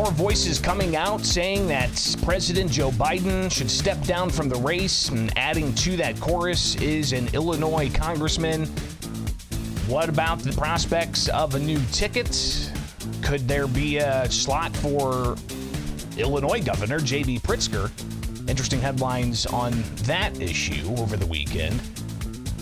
more voices coming out saying that President Joe Biden should step down from the race, and adding to that chorus is an Illinois congressman. What about the prospects of a new ticket? Could there be a slot for Illinois Governor J.B. Pritzker? Interesting headlines on that issue over the weekend.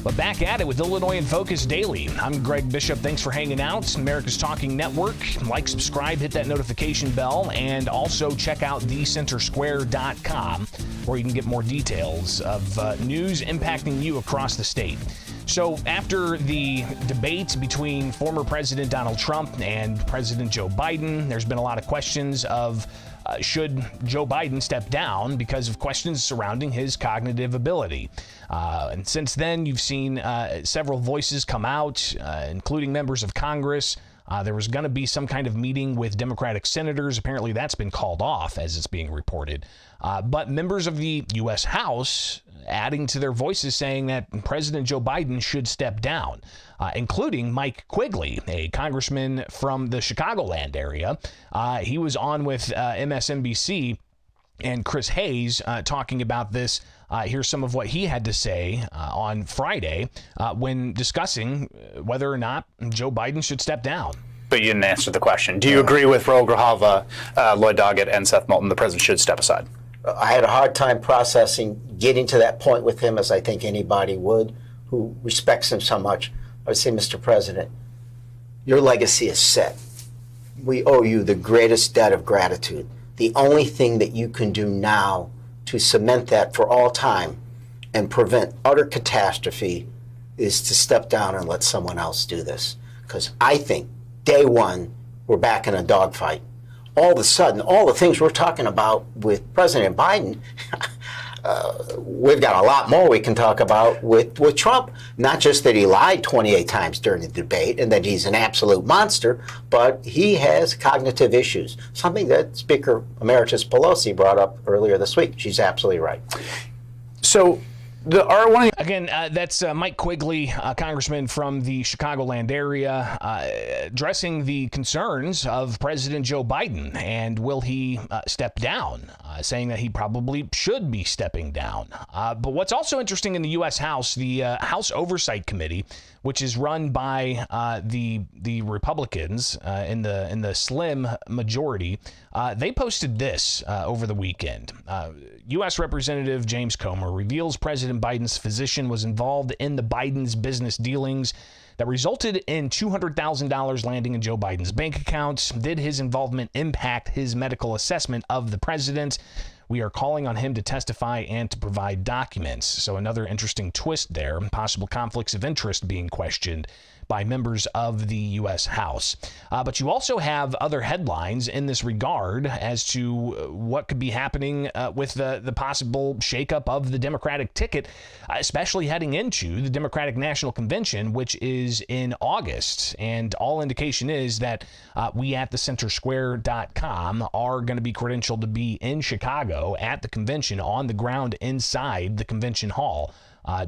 But back at it with Illinois in Focus Daily. I'm Greg Bishop. Thanks for hanging out. America's Talking Network. Like, subscribe, hit that notification bell, and also check out thecentersquare.com, where you can get more details of news impacting you across the state. So after the debate between former President Donald Trump and President Joe Biden, there's been a lot of questions of should Joe Biden step down because of questions surrounding his cognitive ability. And since then, you've seen several voices come out, including members of Congress. There was going to be some kind of meeting with Democratic senators. Apparently, that's been called off, as it's being reported. But members of the U.S. House adding to their voices saying that President Joe Biden should step down, including Mike Quigley, a congressman from the Chicagoland area. He was on with MSNBC and Chris Hayes talking about this. Here's some of what he had to say on Friday when discussing whether or not Joe Biden should step down. But you didn't answer the question. Do you agree with Raul Grijalva, Lloyd Doggett, and Seth Moulton? The president should step aside. I had a hard time processing getting to that point with him, as I think anybody would who respects him so much. I would say, Mr. President, your legacy is set. We owe you the greatest debt of gratitude. The only thing that you can do now to cement that for all time and prevent utter catastrophe is to step down and let someone else do this. Because I think day one, we're back in a dogfight. All of a sudden, all the things we're talking about with President Biden, we've got a lot more we can talk about with Trump. Not just that he lied 28 times during the debate and that he's an absolute monster, but he has cognitive issues, something that Speaker Emeritus Pelosi brought up earlier this week. She's absolutely right. So the R1 again, that's Mike Quigley, congressman from the Chicagoland area, addressing the concerns of President Joe Biden and will he step down, saying that he probably should be stepping down. But what's also interesting in the U.S. House, the House Oversight Committee, which is run by the Republicans in the slim majority, they posted this over the weekend. U.S. Representative James Comer reveals President Biden's physician was involved in the Biden's business dealings that resulted in $200,000 landing in Joe Biden's bank account. Did his involvement impact his medical assessment of the president? We are calling on him to testify and to provide documents. So another interesting twist there, possible conflicts of interest being questioned by members of the U.S. House. But you also have other headlines in this regard as to what could be happening with the possible shakeup of the Democratic ticket, especially heading into the Democratic National Convention, which is in August. And all indication is that we at thecentersquare.com are going to be credentialed to be in Chicago at the convention, on the ground inside the convention hall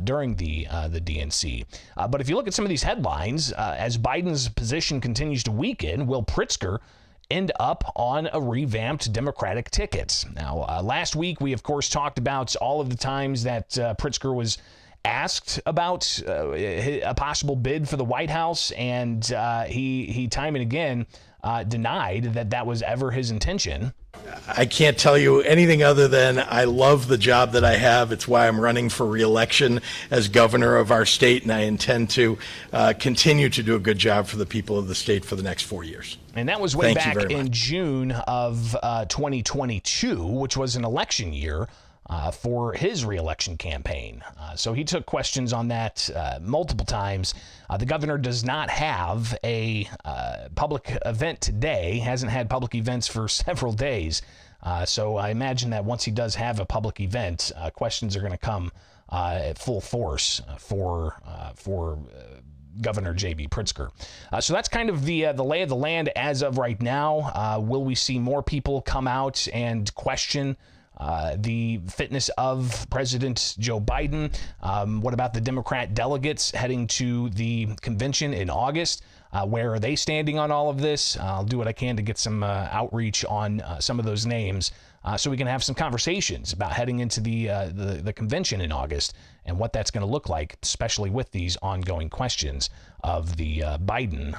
during the DNC. But if you look at some of these headlines, as Biden's position continues to weaken, will Pritzker end up on a revamped Democratic ticket? Now, last week, we, of course, talked about all of the times that Pritzker was asked about a possible bid for the White House, and he time and again denied that was ever his intention. I can't tell you anything other than I love the job that I have. It's why I'm running for re-election as governor of our state, and I intend to continue to do a good job for the people of the state for the next 4 years. And that was way back in June of 2022, which was an election year for his re-election campaign. So he took questions on that multiple times. The governor does not have a public event today, hasn't had public events for several days. So I imagine that once he does have a public event, questions are going to come at full force for Governor J.B. Pritzker. So that's kind of the lay of the land as of right now. Will we see more people come out and question the fitness of President Joe Biden. What about the Democrat delegates heading to the convention in August? Where are they standing on all of this? I'll do what I can to get some outreach on some of those names so we can have some conversations about heading into the convention in August and what that's going to look like, especially with these ongoing questions of the Biden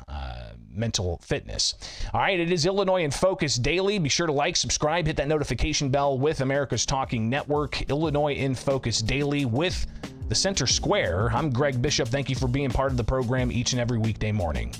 mental fitness. All right, it is Illinois in Focus Daily. Be sure to like, subscribe, hit that notification bell with America's Talking Network. Illinois in Focus Daily with the Center Square. I'm Greg Bishop. Thank you for being part of the program each and every weekday morning.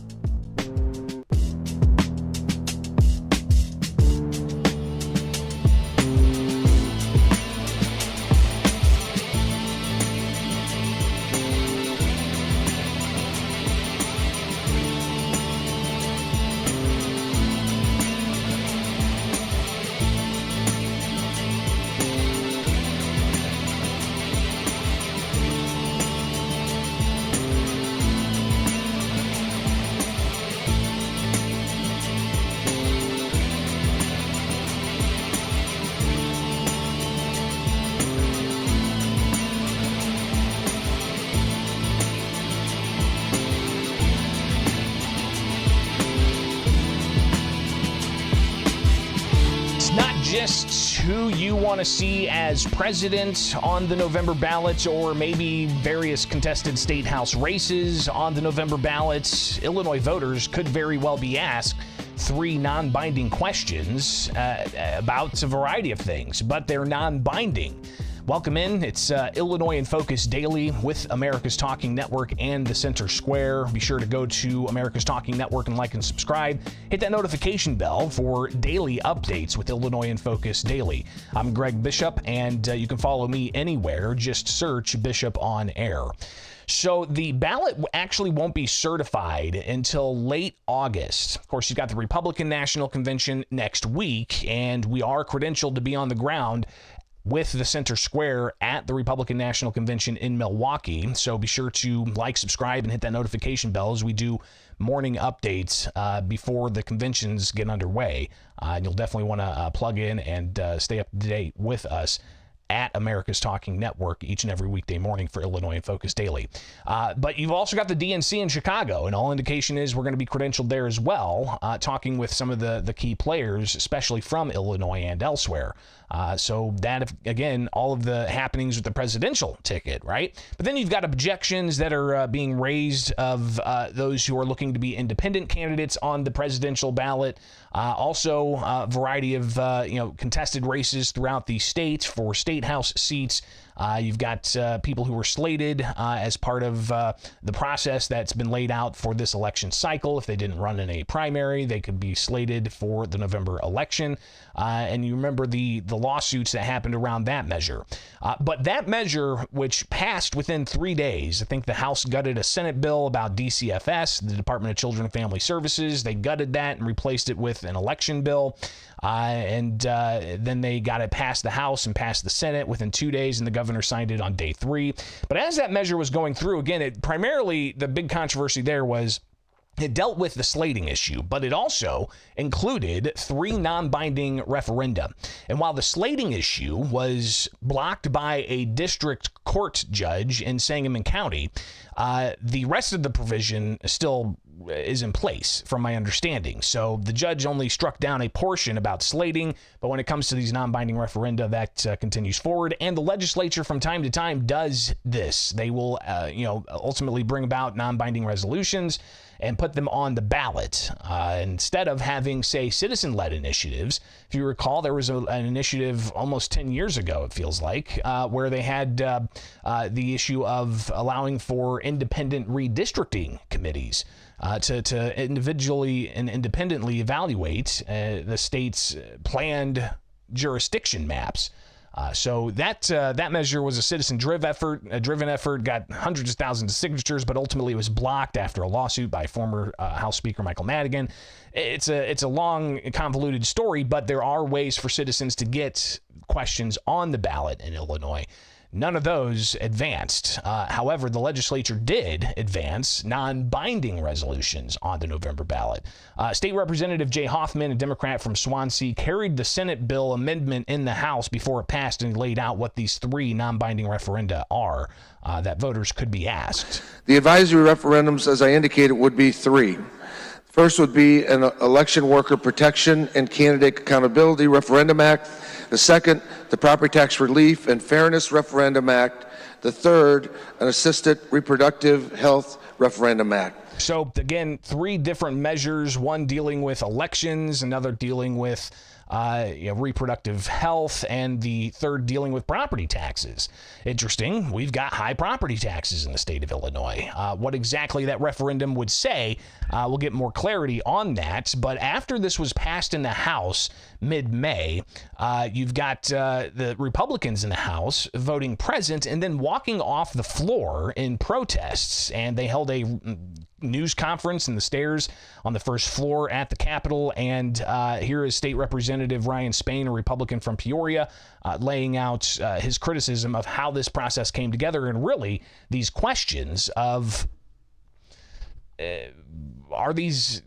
Just who you want to see as president on the November ballots, or maybe various contested state house races on the November ballots. Illinois voters could very well be asked 3 non-binding questions about a variety of things, but they're non-binding. Welcome in. It's Illinois in Focus Daily with America's Talking Network and the Center Square. Be sure to go to America's Talking Network and like and subscribe. Hit that notification bell for daily updates with Illinois in Focus Daily. I'm Greg Bishop, and you can follow me anywhere. Just search Bishop on Air. So the ballot actually won't be certified until late August. Of course, you've got the Republican National Convention next week, and we are credentialed to be on the ground with the Center Square at the Republican National Convention in Milwaukee. So be sure to like, subscribe, and hit that notification bell as we do morning updates before the conventions get underway. And you'll definitely want to plug in and stay up to date with us at America's Talking Network each and every weekday morning for Illinois in Focus Daily. But you've also got the DNC in Chicago, and all indication is we're going to be credentialed there as well, talking with some of the key players, especially from Illinois and elsewhere. So that, again, all of the happenings with the presidential ticket, right? But then you've got objections that are being raised of those who are looking to be independent candidates on the presidential ballot. Also, a variety of contested races throughout the state for state house seats. You've got people who were slated as part of the process that's been laid out for this election cycle. If they didn't run in a primary, they could be slated for the November election. And you remember the lawsuits that happened around that measure. But that measure, which passed within 3 days, I think the House gutted a Senate bill about DCFS, the Department of Children and Family Services. They gutted that and replaced it with an election bill. And then they got it past the House and past the Senate within 2 days, and the governor signed it on day 3. But as that measure was going through, again, primarily the big controversy there was it dealt with the slating issue, but it also included 3 non-binding referenda. And while the slating issue was blocked by a district court judge in Sangamon County, the rest of the provision still is in place, from my understanding. So the judge only struck down a portion about slating, but when it comes to these non-binding referenda, that continues forward. And the legislature from time to time does this. They will, ultimately bring about non-binding resolutions and put them on the ballot instead of having, say, citizen-led initiatives. If you recall, there was an initiative almost 10 years ago, it feels like, where they had the issue of allowing for independent redistricting committees to individually and independently evaluate the state's planned jurisdiction maps. So that measure was a citizen-driven effort, got hundreds of thousands of signatures, but ultimately it was blocked after a lawsuit by former House Speaker Michael Madigan. It's a long, convoluted story, but there are ways for citizens to get questions on the ballot in Illinois. None of those advanced. However, the legislature did advance non-binding resolutions on the November ballot. State Representative Jay Hoffman, a Democrat from Swansea, carried the Senate bill amendment in the House before it passed and laid out what these 3 non-binding referenda are that voters could be asked. The advisory referendums, as I indicated, would be 3. First would be an Election Worker Protection and Candidate Accountability Referendum Act. The second, the Property Tax Relief and Fairness Referendum Act. The third, an Assisted Reproductive Health Referendum Act. So, again, 3 different measures, one dealing with elections, another dealing with reproductive health, and the third dealing with property taxes. Interesting. We've got high property taxes in the state of Illinois. What exactly that referendum would say, we'll get more clarity on that. But after this was passed in the House mid-May, you've got the Republicans in the House voting present and then walking off the floor in protests. And they held a news conference in the stairs on the first floor at the Capitol. And here is State Representative Ryan Spain, a Republican from Peoria, laying out his criticism of how this process came together and really these questions of are these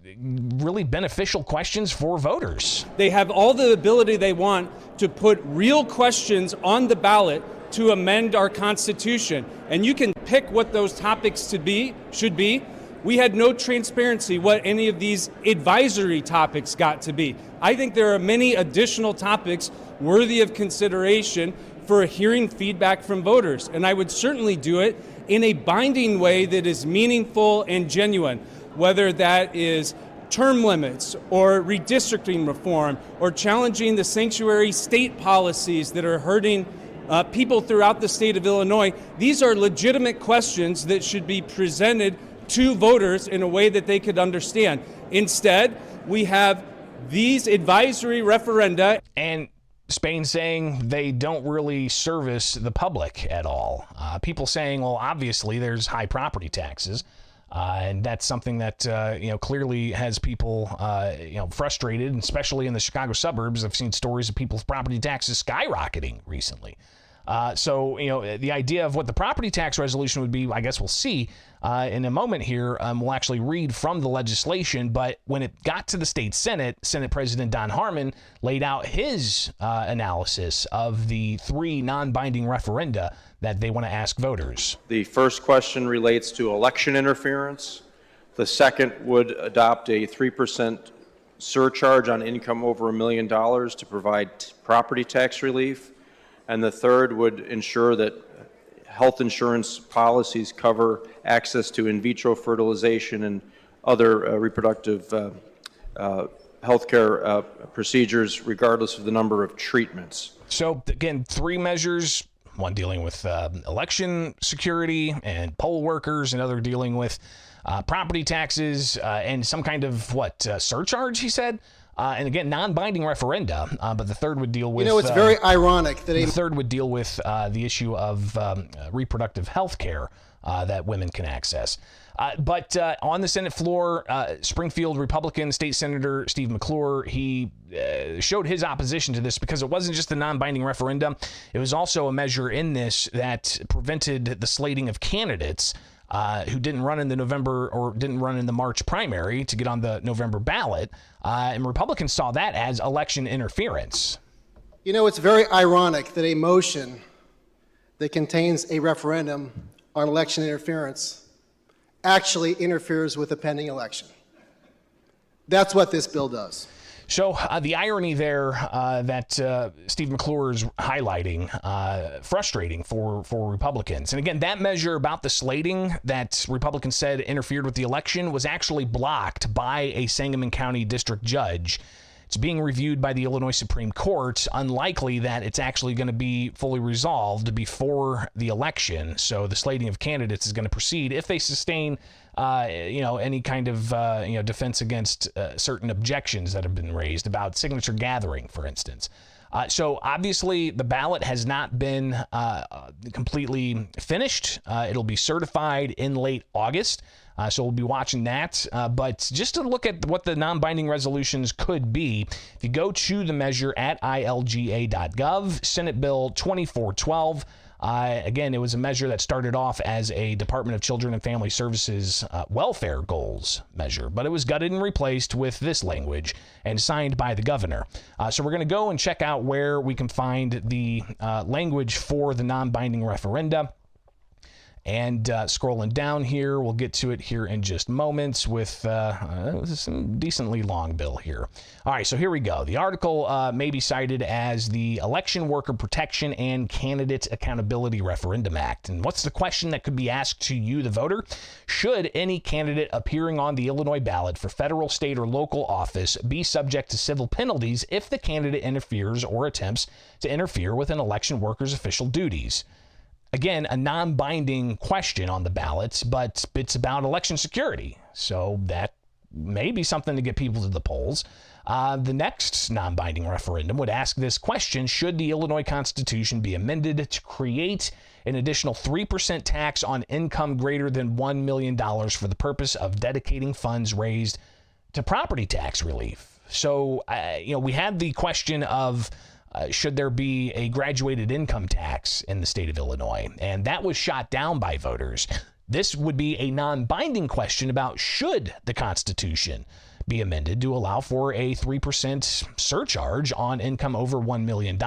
really beneficial questions for voters? They have all the ability they want to put real questions on the ballot to amend our Constitution. And you can pick what those topics should be. We had no transparency what any of these advisory topics got to be. I think there are many additional topics worthy of consideration for hearing feedback from voters. And I would certainly do it in a binding way that is meaningful and genuine, whether that is term limits or redistricting reform or challenging the sanctuary state policies that are hurting people throughout the state of Illinois. These are legitimate questions that should be presented to voters in a way that they could understand. Instead, we have these advisory referenda. And Spain saying they don't really service the public at all. People saying, well, obviously there's high property taxes. And that's something that, clearly has people, frustrated, especially in the Chicago suburbs. I've seen stories of people's property taxes skyrocketing recently. So the idea of what the property tax resolution would be, I guess we'll see in a moment here. We'll actually read from the legislation. But when it got to the state Senate, Senate President Don Harmon laid out his analysis of the 3 non-binding referenda that they want to ask voters. The first question relates to election interference. The second would adopt a 3% surcharge on income over $1 million to provide property tax relief. And the third would ensure that health insurance policies cover access to in vitro fertilization and other reproductive healthcare procedures, regardless of the number of treatments. So, again, 3 measures, one dealing with election security and poll workers, another dealing with property taxes and some kind of, surcharge, he said? And again, non-binding referenda, but the third would deal with... it's very ironic that the third would deal with the issue of reproductive health care that women can access. But on the Senate floor, Springfield Republican State Senator Steve McClure, he showed his opposition to this because it wasn't just a non-binding referendum. It was also a measure in this that prevented the slating of candidates who didn't run in the November or didn't run in the March primary to get on the November ballot. And Republicans saw that as election interference. It's very ironic that a motion that contains a referendum on election interference actually interferes with a pending election. That's what this bill does. So the irony there that Steve McClure is highlighting, frustrating for Republicans. And again, that measure about the slating that Republicans said interfered with the election was actually blocked by a Sangamon County district judge. It's being reviewed by the Illinois Supreme Court. Unlikely that it's actually going to be fully resolved before the election. So the slating of candidates is going to proceed if they sustain any kind of defense against certain objections that have been raised about signature gathering, for instance. So obviously the ballot has not been completely finished. It'll be certified in late August. So we'll be watching that. But just to look at what the non-binding resolutions could be, if you go to the measure at ilga.gov, Senate Bill 2412, Again, it was a measure that started off as a Department of Children and Family Services welfare goals measure, but it was gutted and replaced with this language and signed by the governor. So we're going to go and check out where we can find the language for the non-binding referenda. And scrolling down here, we'll get to it here in just moments with some decently long bill here. All right, so here we go. The article may be cited as the Election Worker Protection and Candidate Accountability Referendum Act. And what's the question that could be asked to you, the voter? Should any candidate appearing on the Illinois ballot for federal, state, or local office be subject to civil penalties if the candidate interferes or attempts to interfere with an election worker's official duties? Again, a non-binding question on the ballots, but it's about election security. So that may be something to get people to the polls. The next non-binding referendum would ask this question: should the Illinois Constitution be amended to create an additional 3% tax on income greater than $1 million for the purpose of dedicating funds raised to property tax relief? So, we had the question of should there be a graduated income tax in the state of Illinois? And that was shot down by voters. This would be a non-binding question about should the Constitution be amended to allow for a 3% surcharge on income over $1 million.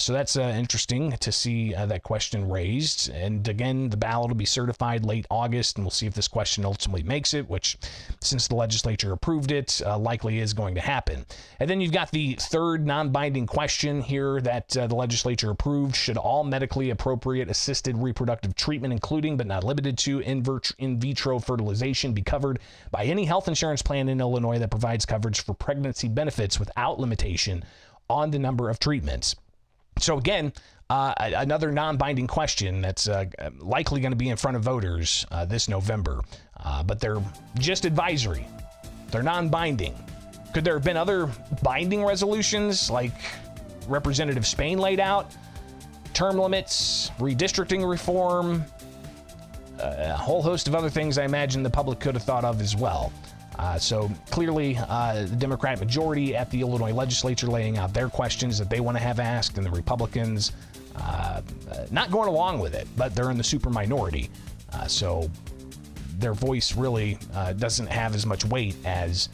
So that's interesting to see that question raised. And again, the ballot will be certified late August, and we'll see if this question ultimately makes it, which, since the legislature approved it, likely is going to happen. And then you've got the third non-binding question here that the legislature approved: should all medically appropriate assisted reproductive treatment, including but not limited to in vitro fertilization, be covered by any health insurance plan in Illinois that provides coverage for pregnancy benefits without limitation on the number of treatments? So again, another non-binding question that's likely going to be in front of voters this November, but they're just advisory. They're non-binding. Could there have been other binding resolutions like Representative Spain laid out? Term limits, redistricting reform, a whole host of other things I imagine the public could have thought of as well. So clearly, the Democrat majority at the Illinois legislature laying out their questions that they want to have asked, and the Republicans not going along with it, but they're in the super minority. So their voice really doesn't have as much weight as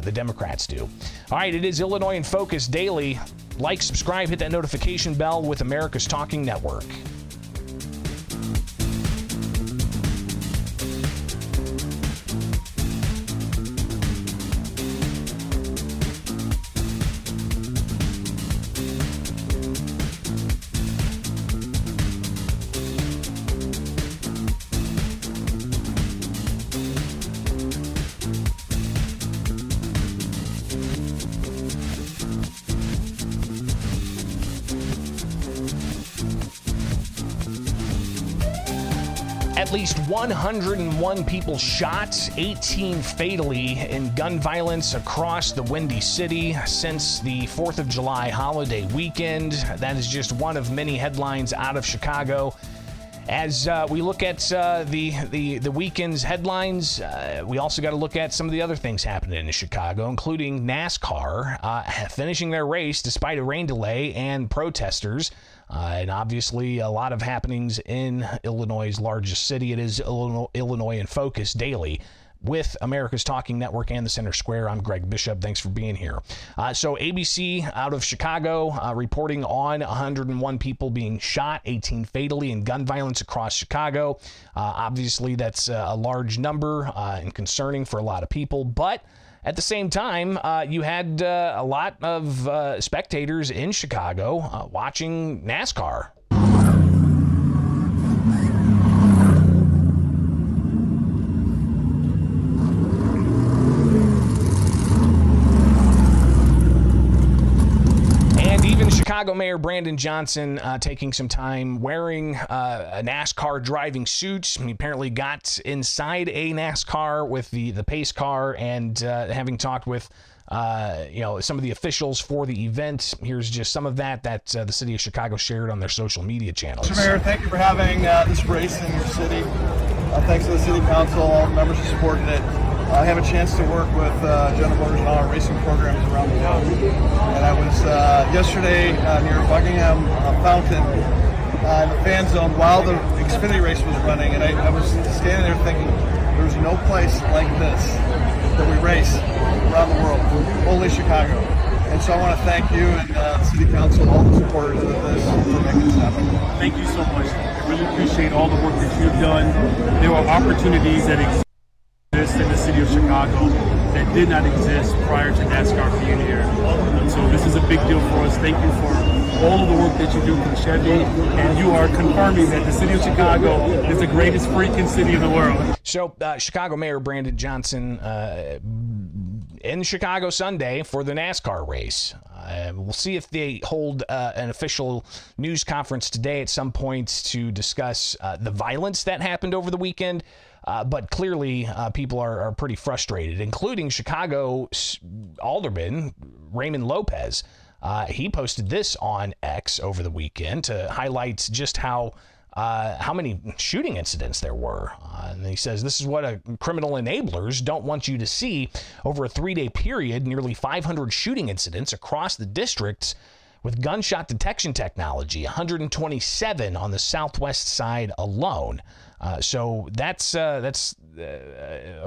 the Democrats do. All right, it is Illinois in Focus Daily. Like, subscribe, hit that notification bell with America's Talking Network. At least 101 people shot, 18 fatally in gun violence across the Windy City since the 4th of July holiday weekend. That is just one of many headlines out of Chicago. As we look at the weekend's headlines, we also got to look at some of the other things happening in Chicago, including NASCAR finishing their race despite a rain delay and protesters. And obviously a lot of happenings in Illinois' largest city. It is Illinois in Focus Daily with America's Talking Network and the Center Square. I'm Greg Bishop. Thanks for being here. So ABC out of Chicago reporting on 101 people being shot, 18 fatally in gun violence across Chicago. Obviously, that's a large number and concerning for a lot of people, but at the same time, you had a lot of spectators in Chicago watching NASCAR. Chicago Mayor Brandon Johnson taking some time wearing a NASCAR driving suit. He apparently got inside a NASCAR with the pace car, and having talked with some of the officials for the event. Here's just some of that the city of Chicago shared on their social media channels. Mr. Mayor, thank you for having this race in your city. Thanks to the city council, all the members who supported it. I have a chance to work with General Motors on our racing programs around the world. And I was yesterday near Buckingham Fountain in the fan zone while the Xfinity race was running, and I was standing there thinking, there's no place like this that we race around the world, only Chicago. And so I want to thank you and the City Council, all the supporters of this, for making this happen. Thank you so much. I really appreciate all the work that you've done. There are opportunities that exist in the city of Chicago that did not exist prior to NASCAR being here. And so this is a big deal for us. Thank you for all of the work that you do for Chevy, and you are confirming that the city of Chicago is the greatest freaking city in the world. So, Chicago Mayor Brandon Johnson in Chicago Sunday for the NASCAR race. We'll see if they hold an official news conference today at some point to discuss the violence that happened over the weekend. But clearly, people are pretty frustrated, including Chicago Alderman Raymond Lopez. He posted this on X over the weekend to highlight just how many shooting incidents there were. And he says, this is what criminal enablers don't want you to see. Over a 3-day period, nearly 500 shooting incidents across the districts with gunshot detection technology, 127 on the southwest side alone. So that's a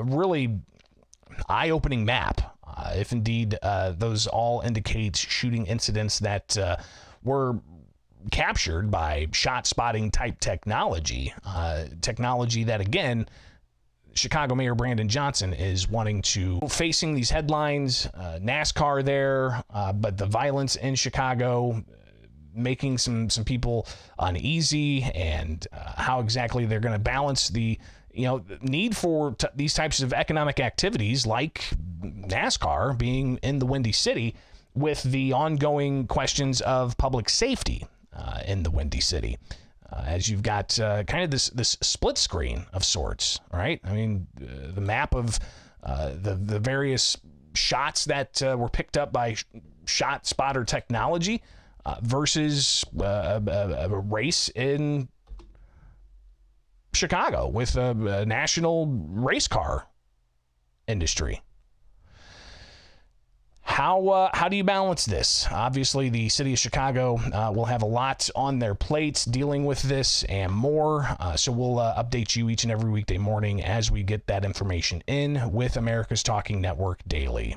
really eye-opening map, if indeed those all indicate shooting incidents that were captured by shot spotting type technology, technology that, again, Chicago Mayor Brandon Johnson is wanting to, facing these headlines, NASCAR there, but the violence in Chicago making some people uneasy, and how exactly they're going to balance the need for these types of economic activities like NASCAR being in the Windy City with the ongoing questions of public safety in the Windy City. As you've got kind of this split screen of sorts, right? I mean, the map of the various shots that were picked up by shot spotter technology versus a race in Chicago with a national race car industry. How do you balance this? Obviously, the city of Chicago will have a lot on their plates dealing with this and more. So we'll update you each and every weekday morning as we get that information in with America's Talking Network Daily.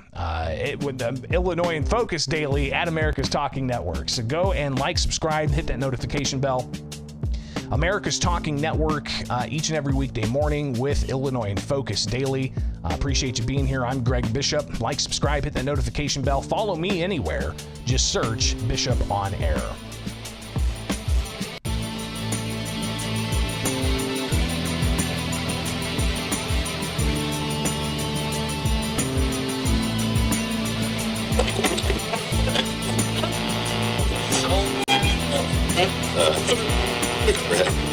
With the Illinois in Focus Daily at America's Talking Network. So go and subscribe, hit that notification bell. America's Talking Network each and every weekday morning with Illinois in Focus Daily. Appreciate you being here. I'm Greg Bishop. Subscribe, hit that notification bell. Follow me anywhere. Just search Bishop on Air. Greg.